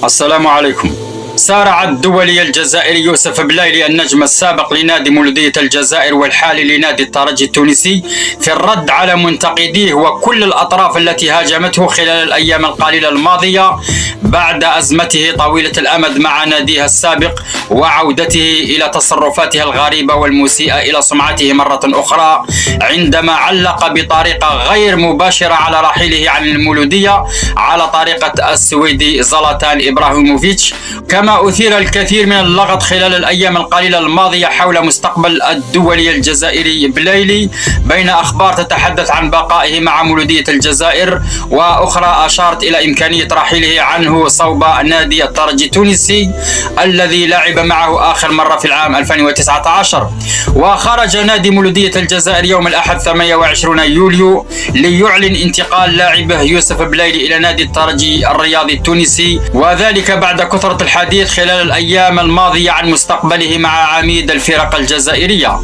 السلام عليكم. سارع الدولي الجزائري يوسف بلايلي النجم السابق لنادي مولودية الجزائر والحالي لنادي الترجي التونسي في الرد على منتقديه وكل الأطراف التي هاجمته خلال الأيام القليلة الماضية بعد أزمته طويلة الأمد مع ناديها السابق وعودته إلى تصرفاته الغريبة والمسيئة إلى سمعته مرة أخرى عندما علق بطريقة غير مباشرة على رحيله عن المولودية على طريقة السويدي زلاتان إبراهيموفيتش. كما أثير الكثير من اللغط خلال الأيام القليلة الماضية حول مستقبل الدولي الجزائري بلايلي بين أخبار تتحدث عن بقائه مع مولودية الجزائر وأخرى أشارت إلى إمكانية رحيله عنه صوب نادي الترجي التونسي الذي لعب معه آخر مرة في العام 2019. وخرج نادي مولودية الجزائر يوم الأحد 28 يوليو ليعلن انتقال لاعبه يوسف بلايلي إلى نادي الترجي الرياضي التونسي، وذلك بعد كثرة الحديث خلال الأيام الماضية عن مستقبله مع عميد الفرق الجزائرية.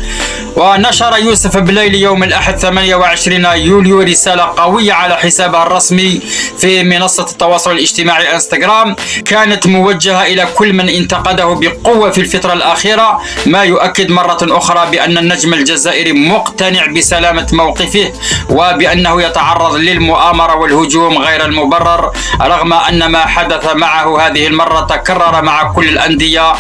ونشر يوسف بلايلي يوم الأحد 28 يوليو رسالة قوية على حسابه الرسمي في منصة التواصل الاجتماعي انستغرام كانت موجهة إلى كل من انتقده بقوة في الفترة الأخيرة، ما يؤكد مرة أخرى بأن النجم الجزائري مقتنع بسلامة موقفه وبأنه يتعرض للمؤامرة والهجوم غير المبرر، رغم أن ما حدث معه هذه المرة تكرر مع كل الأندية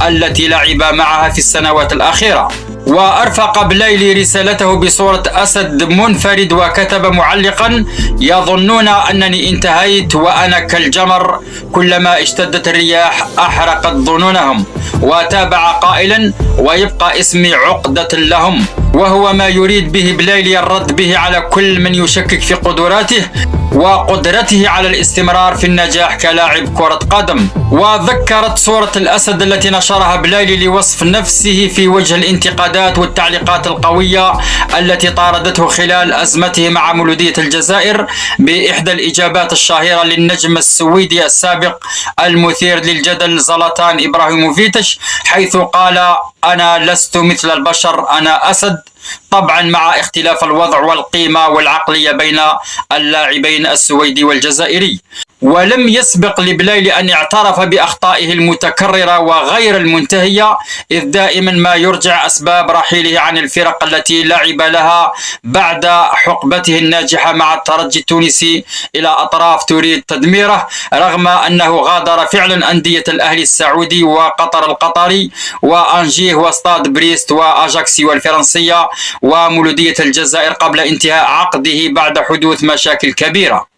التي لعب معها في السنوات الأخيرة. وأرفق بلايلي رسالته بصورة أسد منفرد وكتب معلقا: يظنون أنني انتهيت وأنا كالجمر، كلما اشتدت الرياح أحرقت ظنونهم. وتابع قائلا: ويبقى اسمي عقدة لهم. وهو ما يريد به بلايلي الرد به على كل من يشكك في قدراته وقدرته على الاستمرار في النجاح كلاعب كرة قدم. وذكرت صورة الأسد التي نشرها بلايلي لوصف نفسه في وجه الانتقادات والتعليقات القوية التي طاردته خلال أزمته مع مولودية الجزائر بإحدى الإجابات الشهيرة للنجم السويدي السابق المثير للجدل زلاتان إبراهيموفيتش، حيث قال: أنا لست مثل البشر، أنا أسد. طبعا مع اختلاف الوضع والقيمة والعقلية بين اللاعبين السويدي والجزائري. ولم يسبق لبلايلي أن اعترف بأخطائه المتكررة وغير المنتهية، إذ دائما ما يرجع أسباب رحيله عن الفرق التي لعب لها بعد حقبته الناجحة مع الترجي التونسي إلى أطراف تريد تدميره، رغم أنه غادر فعلا أندية الأهلي السعودي وقطر القطري وأنجيه واستاد بريست وأجاكسي والفرنسية ومولودية الجزائر قبل انتهاء عقده بعد حدوث مشاكل كبيرة.